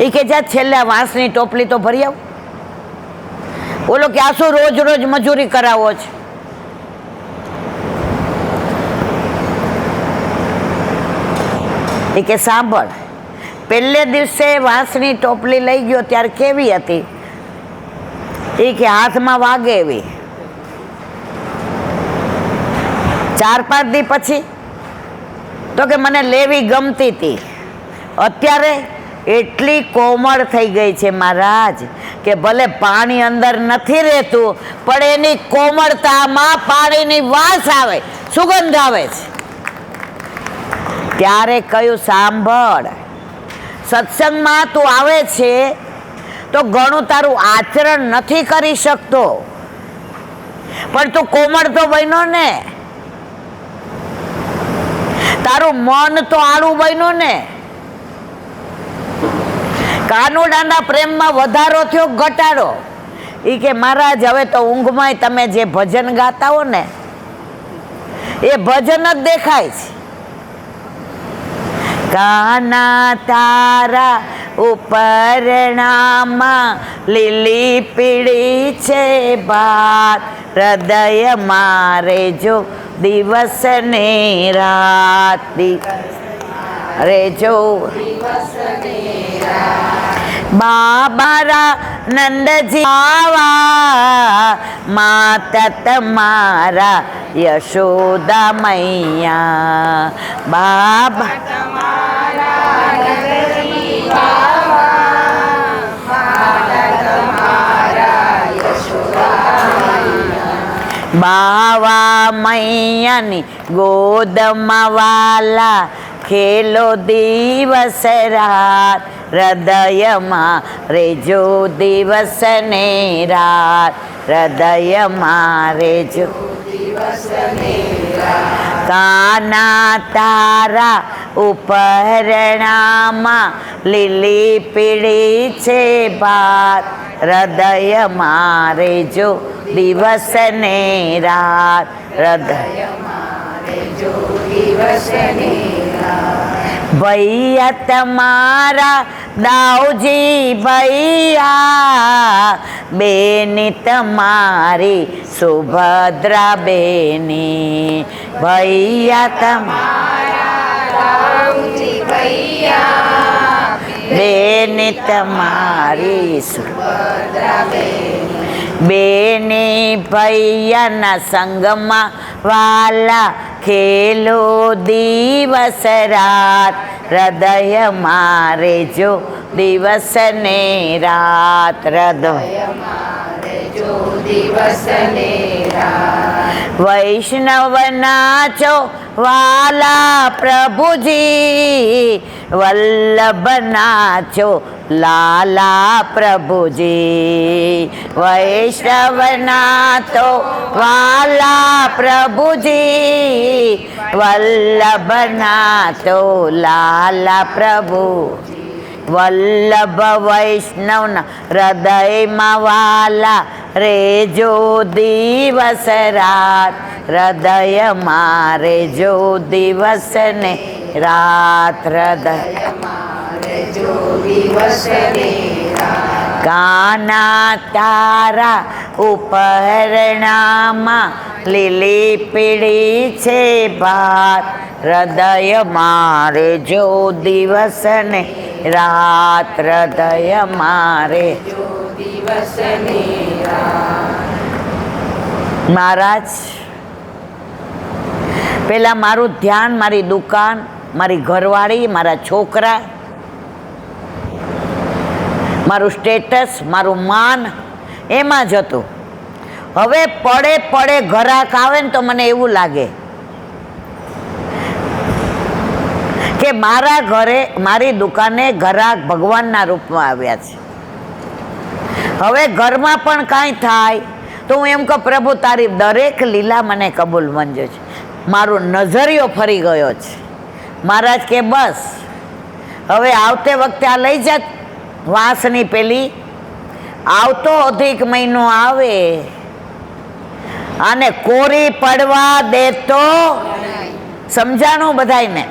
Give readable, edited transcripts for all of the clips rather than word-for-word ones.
એ કે જા છેલ્લે વાંસની ટોપલી તો ભરી આવ. બોલો કે આ શું રોજ રોજ મજૂરી કરાવો છે? એ કે સાંભળ, પહેલે દિવસે વાંસની ટોપલી લઈ ગયો ત્યારે કેવી હતી? એ કે હાથમાં વાગે એવી. 4-5 દી પછી તો કે મને લેવી ગમતી હતી. અત્યારે એટલી કોમળ થઈ ગઈ છે મહારાજ કે ભલે પાણી અંદર નથી રહેતું પણ એની કોમળતામાં પાણીની વાસ આવે, સુગંધ આવે છે. ત્યારે કહ્યું સાંભળ, સત્સંગમાં તું આવે છે તો ઘણું તારું આચરણ નથી કરી શકતો, પણ તું કોમળ તો બન્યો ને, તારું મન તો આડું બન્યું ને. કાનુડાના પ્રેમમાં વધારો થયો ઘટાડો? એ કે મહારાજ હવે તો ઊંઘમાં તમે જે ભજન ગાતા હો ને એ ભજન જ દેખાય છે. કાના તારા ઉપરણામાં લીલી પીળી છે ભાત, હૃદય મારે જો દિવસ ને રાત, રે જો બાબારા નંદજી આવા, માતા તમારા યશોદા મૈયા. બાબા બાવા મૈયાની ગોદમાં વાલા, ખેલો દિવસ રાત, હૃદયમાં રેજો દિવસ ને રાત, હૃદયમાં રેજો દિવસ ને રાત. કાના તારા ઉપરણામાં લીલી પીળી છે ભાત, હૃદયમાં રેજો દિવસ ને રાત, હૃદયમાં રેજો દિવસ ને રાત. ભૈયા તમારા દાઉજી ભૈયા, બેની તમારી સુભદ્રા બેની. ભૈયા તમારા દાઉજી ભૈયા, બેની તમારી સુભદ્રા બેની. બેની ભૈયાના સંગમાં વાલા, ખેલો દિવસ રાત, હૃદયમાં રેજો દિવસ ને રાત, હૃદયમાં રેજો દિવસ ને રાત. વૈષ્ણવ નાચો વાલા પ્રભુજી, વલ્લભ નાચો લાલા પ્રભુજી. વૈષ્ણવ નાચો વાલા પ્રભુજી, વલ્લભ નાચો લાલા પ્રભુ. વલ્લભ વૈષ્ણવના હૃદયમાં વાલા, રેજો દિવસ રાત, હૃદયમાં રેજો દિવસ ને રાત, હૃદયમાં રેજો દિવસ ને રાત. કાના તારા ઉપરણામાં લીલી પીળી છે ભાત, હૃદયમાં રેજો દિવસ ને રાત, હૃદયમાં રેજો દિવસ ને રાત. મહારાજ, પેલા મારું ધ્યાન મારી દુકાન, મારી ઘરવાળી, મારા છોકરા, મારું સ્ટેટસ, મારું માન એમાં જ હતું. હવે પડે પડે ઘરાક આવે ને તો મને એવું લાગે કે મારા ઘરે, મારી દુકાને ઘરાક ભગવાનના રૂપમાં આવ્યા છે. હવે ઘરમાં પણ કાંઈ થાય તો હું એમ કહું, પ્રભુ તારી દરેક લીલા મને કબૂલ મંજૂર છે. મારો નજરિયો ફરી ગયો છે. મહારાજ કે બસ હવે આવતે વખતે આ લઈ જા વાંસની પેલી, આવતો અધિક મહિનો આવે અને કોરી પડવા દેતો. સમજાણું બધાયને?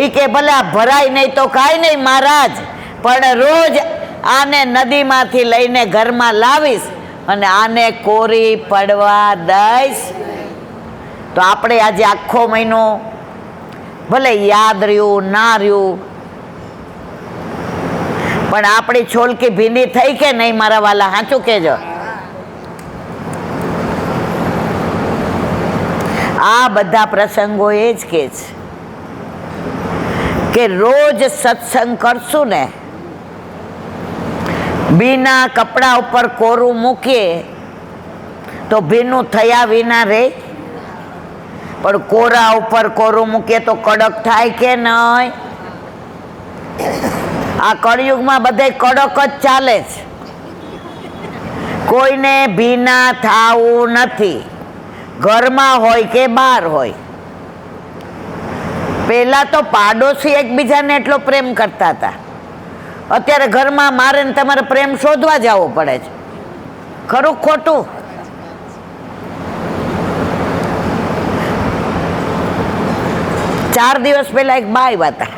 એ કે ભલે આ ભરાય નહીં તો કાંઈ નહીં મહારાજ, પણ રોજ આને નદીમાંથી લઈને ઘરમાં લાવીશ અને આને કોરી પડવા દઈશ. તો આપણે આજે આખો મહિનો ભલે યાદ રહ્યું ના રહ્યું, પણ આપણી છોલકી ભીંડી થઈ કે નહીં મારા વાલા? સાચું કહેજો. આ બધા પ્રસંગો એ જ કે છે કે રોજ સત્સંગ કરશું ને, ભીના કપડા ઉપર કોરું મૂકીએ તો ભીનું થયા વિના રહે, પણ કોરા ઉપર કોરું મૂકીએ તો કડક થાય કે નહીં? આ કળિયુગમાં બધે કડક જ ચાલે છે, કોઈને ભીના થાવું નથી, ઘરમાં હોય કે બહાર હોય. પહેલા તો પાડોશી એકબીજાને એટલો પ્રેમ કરતા હતા, અત્યારે ઘરમાં મારે ને તમારે પ્રેમ શોધવા જવો પડે છે. ખરું ખોટું? 4 દિવસ પહેલા એક બા આવ્યા હતા,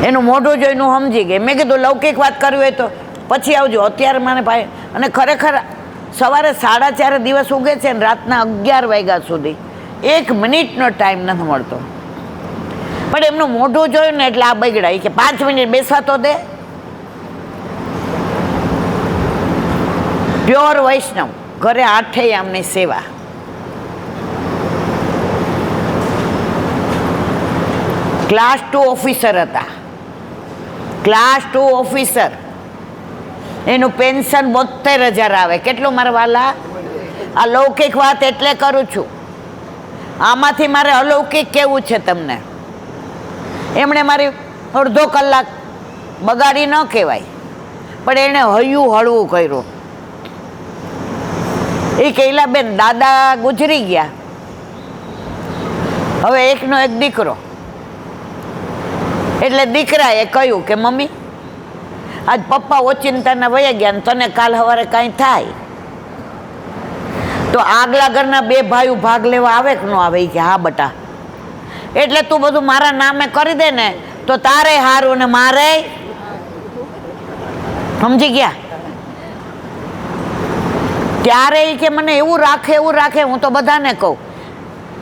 એનું મોઢું જોઈને હું સમજી ગઈ. મેં કીધું લૌકિક વાત કરવી હોય તો પછી આવજો, અત્યારે મને ભાઈ. અને ખરેખર સવારે 4:30 દિવસ ઉગે છે ને રાતના 11 વાગ્યા સુધી 1 મિનિટનો ટાઈમ નથી મળતો. પણ એમનું મોઢું જોયું ને એટલે આ બગડા કે 5 મિનિટ બેસવા તો દે. પ્યોર વૈષ્ણવ, ઘરે 8 આમની સેવા. ક્લાસ 2 ઓફિસર હતા, ક્લાસ 2 ઓફિસર. એનું પેન્શન 72,000 આવે. કેટલું મારા વાલા? આ લૌકિક વાત એટલે કરું છું, આમાંથી મારે અલૌકિક કેવું છે તમને. એમણે મારી અડધો કલાક બગાડી ન કહેવાય, પણ એણે હૈયું હળવું કર્યું. એ કહેલા બેન દાદા ગુજરી ગયા, હવે એકનો એક દીકરો. એટલે દીકરાએ કહ્યું કે મમ્મી આજ પપ્પા ઓચિંતાના વયા ગયા ને તને કાલ સવારે કાંઈ થાય તો આગલા ઘરના 2 ભાઈઓ ભાગ લેવા આવે કે ન આવે? કે હા બટા, એટલે તું બધું મારા નામે કરી દે ને તો તારે હારું ને મારે. સમજી ગયા? ત્યારે કે મને એવું રાખે, હું તો બધાને કહું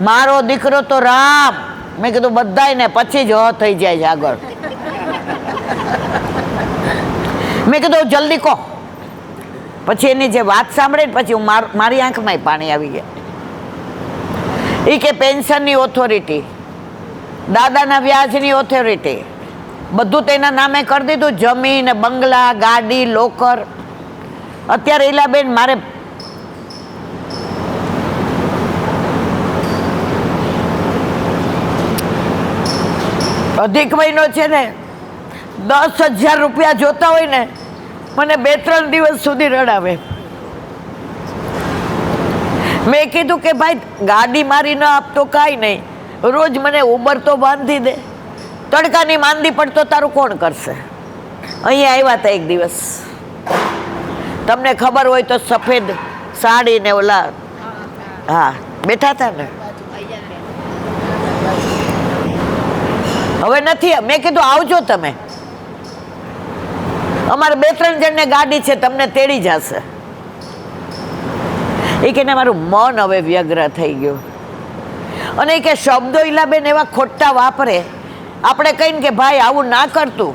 મારો દીકરો તો રામ. મેં કીધું બધાય ને પછી જ થઈ જાય છે આગળ. મેં કીધું જલ્દી કહો. પછી એની જે વાત સાંભળે ને પછી હું મારી આંખમાં પાણી આવી ગયા. એ કે પેન્શનની ઓથોરિટી, દાદાના વ્યાજની ઓથોરિટી, બધું તેના નામે કરી દીધું. જમીન, બંગલા, ગાડી, લોકર. અત્યારે ઈલાબેન મારે અધિક મહિનો છે ને, 10,000 રૂપિયા જોતા હોય ને મને 2-3 દિવસ સુધી રડાવે. મેં કીધું કે ભાઈ ગાડી મારી ન આપતો કાંઈ નહીં, રોજ મને ઉબર તો બાંધી દે. તડકાની માંદી પડતો તારું કોણ કરશે? અહીંયા આવ્યા હતા એક દિવસ, તમને ખબર હોય તો સફેદ સાડી ને ઓલા, હા બેઠા હતા ને. હવે નથી. મેં કીધું આવજો તમે, અમારે 2-3 જણને ગાડી છે, તમને તેડી જશે. એ કે મારું મન હવે વ્યગ્ર થઈ ગયું. અને એ કે શબ્દો ઈલાબેન એવા ખોટા વાપરે, આપણે કહીને કે ભાઈ આવું ના કરતું,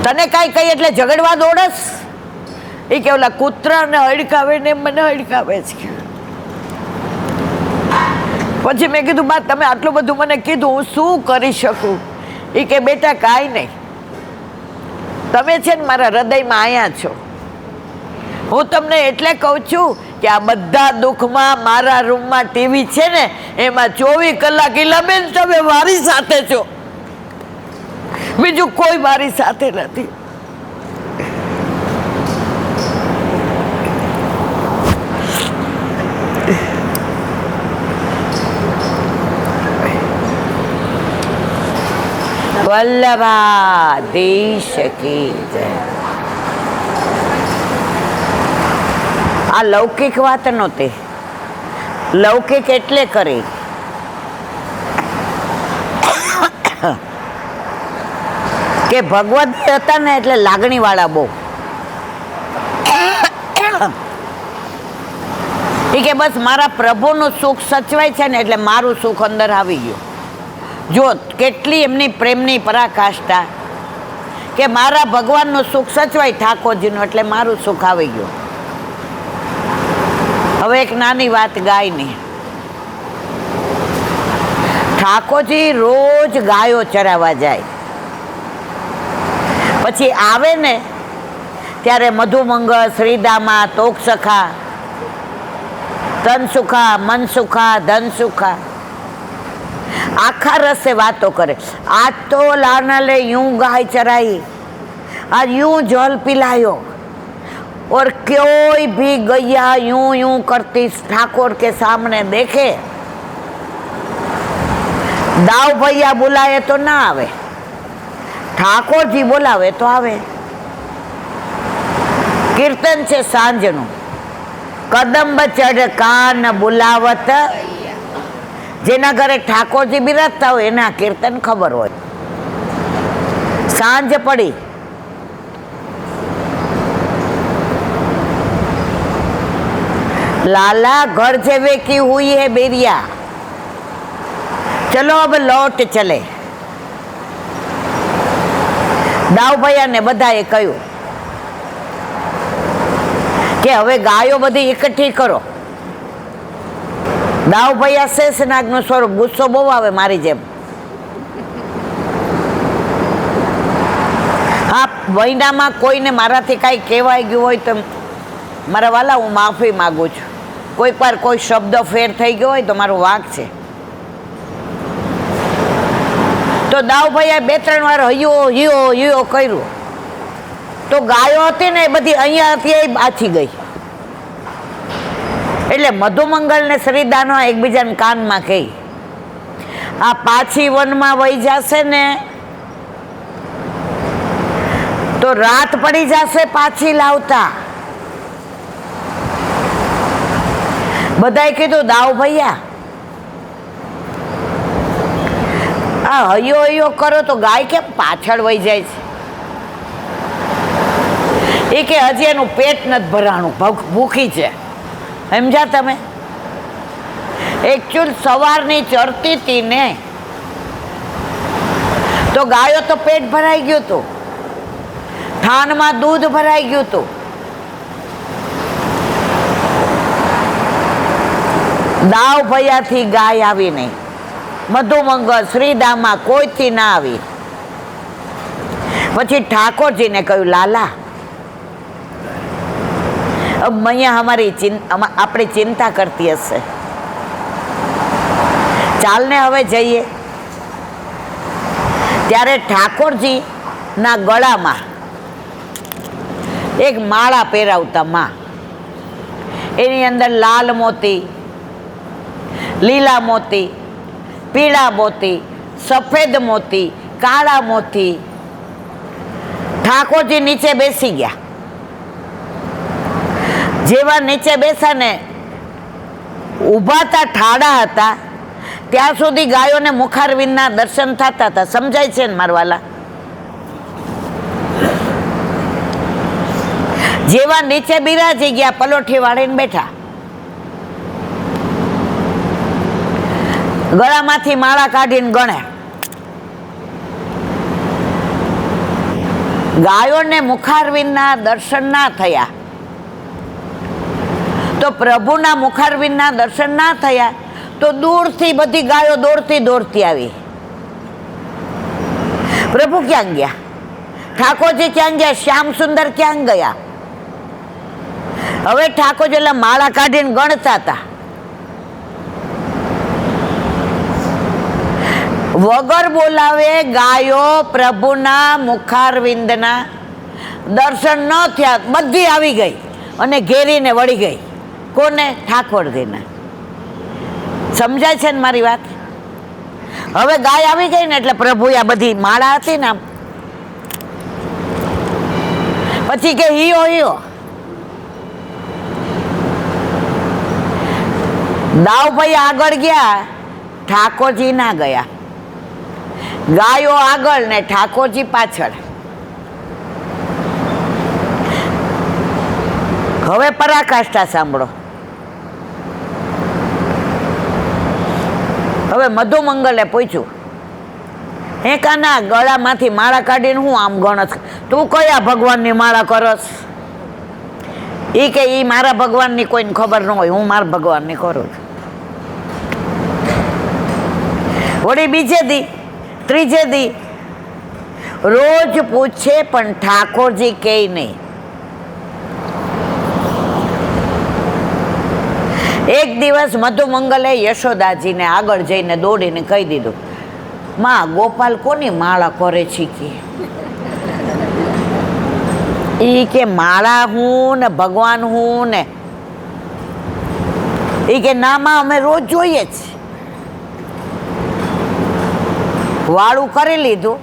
તને કાંઈ કહી એટલે ઝઘડવા દોડસ. એ કે ઓલા કૂતરાને હડકાવે ને મને હડકાવે છે. પછી મેં કીધું બા તમે આટલું બધું મને કીધું, હું શું કરી શકું? એ કે બેટા કાંઈ નહીં, તમે છે ને મારા હૃદયમાં આયા છો. હું તમને એટલે કહું છું કે આ બધા દુઃખમાં મારા રૂમમાં ટીવી છે ને એમાં 24 કલાક ઈલાબેન તમે મારી સાથે છો, બીજું કોઈ મારી સાથે નથી. વલ્લભાધીશ કી જય. આ લૌકિક વાત નહોતી. લૌકિક એટલે કરી કે ભગવત હતા ને એટલે લાગણી વાળા બહુ. કે બસ મારા પ્રભુનું સુખ સચવાય છે ને એટલે મારું સુખ અંદર આવી ગયું. જો કેટલી એમની પ્રેમની પરાકાષ્ઠા કે મારા ભગવાનનું સુખ સચવાય ઠાકોરજીનું એટલે મારું સુખ આવી ગયું. હવે એક નાની વાત ગાયની. ઠાકોરજી રોજ ગાયો ચરાવવા જાય, પછી આવે ને ત્યારે મધુમંગળ, શ્રીદામા, તોકસખા, તનસુખા, મનસુખા, ધનસુખા આખા રસ્તે વાતો કરે. આજ તો લાનલે यूं गाय चराई, आज यूं जल पिलायो, और कोई भी गैया यूं यूं करती ठाकुर के सामने देखे, दाव भैया बुलाए तो ना आवे, ઠાકોર જી બોલાવે તો આવે. કીર્તન છે સાંજનું, કદંબ ચઢ કાન બોલાવત. જેના ઘરે ઠાકોરજી બિરાજતા હોય એના કીર્તન ખબર હોય. સાંજ પડી, लाला घर जेवे की हुई है बेरिया, चलो अब लौट चले. દાવભૈયા ને બધાએ કહ્યું કે હવે ગાયો બધી એકઠી કરો. દાવભૈયા શેષનાગનું સ્વરૂપ, ગુસ્સો બહુ આવે મારી જેમ. હા, મહિનામાં કોઈને મારાથી કાંઈ કહેવાય ગયું હોય તો મારા વાલા હું માફી માગું છું. કોઈક વાર કોઈ શબ્દ ફેર થઈ ગયો હોય તો મારો વાંક છે. તો દાવભાઈએ 2-3 વાર હૈયો હિયો હિયો કર્યું તો ગાયો હતી ને એ બધી અહીંયા હતી એ પાછી ગઈ. એટલે મધુમંગલ ને શ્રીદાનો એકબીજાને કાનમાં કહી, આ પાછી વનમાં વહી જશે ને તો રાત પડી જશે પાછી લાવતા. બધાએ કીધું દાવભૈયા આ હૈયો હૈયો કરો તો ગાય કેમ પાછળ વહી જાય છે? એ કે હજી એનું પેટ નથી ભરાણું, ભૂખી છે. સમજ્યા તમે? એકચ્યુઅલ સવારની ચરતી હતી ને તો ગાયો તો પેટ ભરાઈ ગયું હતું, થાનમાં દૂધ ભરાઈ ગયું હતું. દાવભૈયાથી ગાય આવી નહીં, મધુમંગળ શ્રીદામા કોઈથી ના આવી. પછી ઠાકોરજીને કહ્યું, લાલા अब मैया हमारी अपनी चिंता करती हसे, चाल ने हवे जइए. त्यारे ठाकोरजी ना गळामां एक माळा પહેરાવતા માં, એની અંદર લાલ મોતી, લીલા મોતી, પીળા મોતી, સફેદ મોતી, કાળા મોતી. ઠાકોરજી નીચે બેસી ગયા. જેવા નીચે બેસા ને ઊભા તા ઠાડા હતા ત્યાં સુધી ગાયોને મુખારવિંદના દર્શન થતા હતા. સમજાય છે ને મારવાલા? જેવા નીચે બિરાજી ગયા પલોઠી વાળીને બેઠા, ગળામાંથી માળા કાઢીને ગણે. ગાયોને મુખારવિંદના દર્શન ના થયા તો પ્રભુના મુખારવિંદના દર્શન ના થયા તો દૂરથી બધી ગાયો દોડતી દોડતી આવી. પ્રભુ ક્યાં ગયા? ઠાકોરજી ક્યાં ગયા? શ્યામ સુંદર ક્યાં ગયા? હવે ઠાકોરજી એટલે માળા કાઢીને ગણતા હતા. વગર બોલાવે ગાયો પ્રભુના મુખારવિંદના દર્શન ન થયા, બધી આવી ગઈ અને ઘેરીને વળી ગઈ. કોને? ઠાકોરજીને. સમજાય છે ને મારી વાત? હવે ગાય આવી ગઈ ને એટલે પ્રભુ આ બધી માળા હતી ને પછી કે હિયો હિયો. દાવભાઈ આગળ ગયા, ઠાકોરજી ના ગયા. ગાયો આગળ ને ઠાકોરજી પાછળ. હવે પરાકાષ્ઠા સાંભળો. હવે મધુમંગલે પૂછ્યું, હે કાના, ગળામાંથી માળા કાઢીને હું આમ ગણસ, તું કયા ભગવાનની માળા કરસ? એ કે એ મારા ભગવાનની કોઈને ખબર ન હોય, હું મારા ભગવાનની કરું છું. વળી બીજે દી, ત્રીજે દી રોજ પૂછે પણ ઠાકોરજી કે નહીં. એક દિવસ મધુમંગલે યશોદાજીને આગળ જઈને દોડીને કહી દીધું, માં, ગોપાલ કોની માળા કરે છે? કે માળા હું ને ભગવાન હું ને. એ કે ના માં, અમે રોજ જોઈએ જ. વાળું કરી લીધું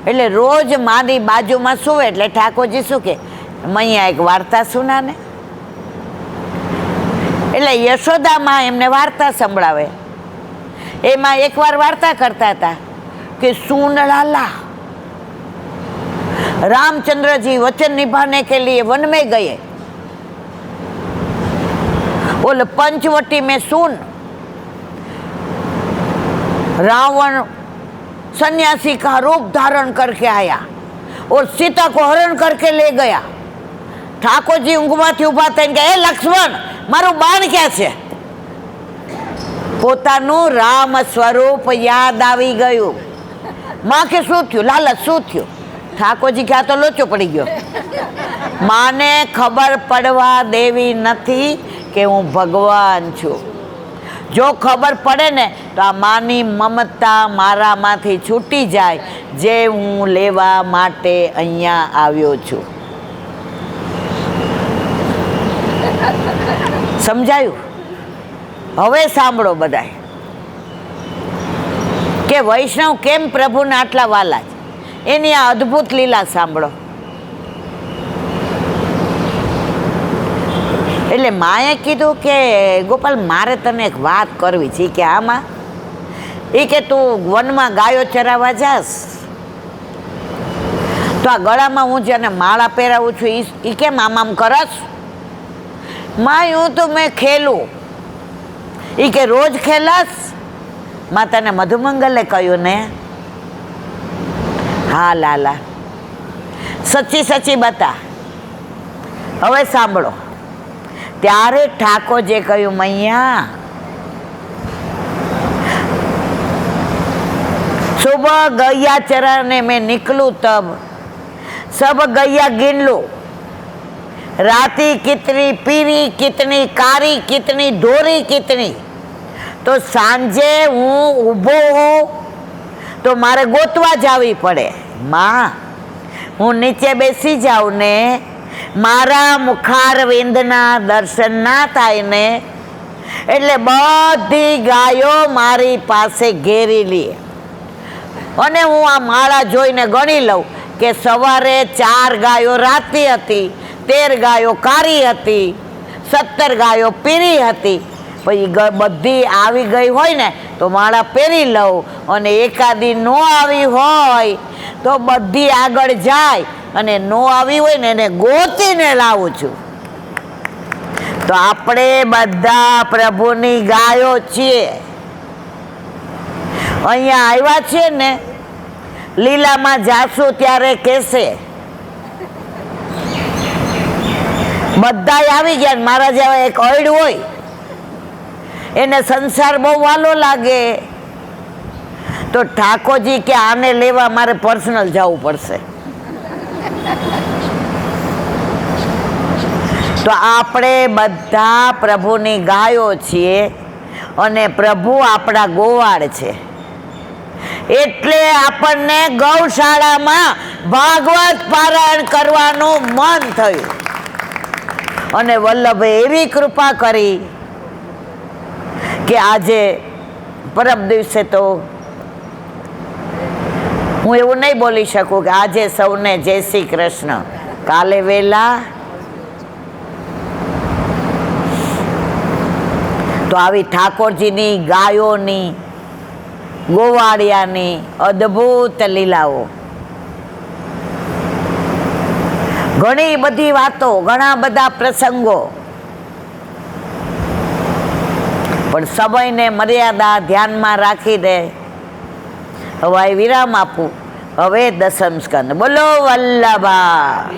એટલે રોજ મારી બાજુમાં સુવે એટલે ઠાકોરજી શું કે, મૈયા એક વાર્તા સુનાને. એટલે યશોદામાં એમને વાર્તા સંભળાવે. એમાં એકવાર વાર્તા કરતા હતા કે સુનલાલા रामचंद्र जी वचन निभाने के लिए वन में गए. बोले पंचवटी में सुन रावण सन्यासी का रूप धारण करके आया और सीता को हरण करके ले गया. ठाकुर जी ઊંઘમાંથી ઊભા થઈને કહે, લક્ષ્મણ, મારું બાણ ક્યાં છે? પોતાનું રામ સ્વરૂપ યાદ આવી ગયું. માં કે શું થયું? લાલા શું થયું? ઠાકોરજી ક્યાં તો લોચો પડી ગયો. માને ખબર પડવા દેવી નથી કે હું ભગવાન છું. જો ખબર પડે ને તો આ માની મમતા મારામાંથી છૂટી જાય, જે હું લેવા માટે અહીંયા આવ્યો છું. સમજાયું? હવે સાંભળો બધાય કે વૈષ્ણવ કેમ પ્રભુને આટલા વાલા છે. એની આ અદ્ભુત લીલા સાંભળો. એટલે માએ કીધું કે ગોપાલ, મારે તને એક વાત કરવી છે. કે આમાં એ કે તું વનમાં ગાયો ચરાવવા જાસ તો આ ગળામાં હું જેને માળા પહેરાવું છું એ કેમ આમ આમ કરસ? માં, હું તો મેં ખેલું. એ કે રોજ ખેલાસ? માં, તને મધુમંગલે કહ્યું ને? હા લાલા, સચ્ચી સચ્ચી બતા. હવે સાંભળો. ત્યારે ઠાકોરજીએ કહ્યું, મૈયા, सुबह गैया चराने में निकलूं तब सब गैया गिन लो, राती कितनी पीरी, कितनी कारी, कितनी ढोरी, कितनी. तो सांजे હું ઊભો હોઉં તો મારે ગોતવા જવી પડે. માં, હું નીચે બેસી જાઉં ને મારા મુખારવિંદના દર્શન ના થાય ને એટલે બધી ગાયો મારી પાસે ઘેરી લે. અને હું આ માળા જોઈને ગણી લઉં કે સવારે 4 ગાયો રાતી હતી, 13 ગાયો કારી હતી, 17 ગાયો પીરી હતી. પછી બધી આવી ગઈ હોય ને તો માળા પહેરી લઉં, અને એકાદી નો આવી હોય તો બધી આગળ જાય, અને નો આવી હોય ને એને ગોતીને લાવું છું. તો આપણે બધા પ્રભુની ગાયો છીએ. અહીંયા આવ્યા છીએ ને, લીલામાં જાશું ત્યારે કહેશે બધાય આવી ગયા. મારા જેવા એક અડ હોય એને સંસાર બહુ વાલો લાગે તો ઠાકોરજી કે આને લેવા મારે પર્સનલ જવું પડશે. તો આપણે બધા પ્રભુની ગાયો છીએ અને પ્રભુ આપણા ગોવાળ છે. એટલે આપણને ગૌશાળામાં ભાગવત પારાયણ કરવાનું મન થયું, અને વલ્લભે એવી કૃપા કરી કે આજે પરમ દિવસે તો હું એવું નહીં બોલી શકું કે આજે સૌને જય શ્રી કૃષ્ણ. કાલે વહેલા તો આવી ઠાકોરજીની ગાયોની ગોવાળિયાની અદ્ભુત લીલાઓ, ઘણી બધી વાતો, ઘણા બધા પ્રસંગો, પણ સમયને મર્યાદા ધ્યાનમાં રાખીને હવે વિરામ આપું. હવે દસમ સ્કંદ. બોલો વલ્લભા.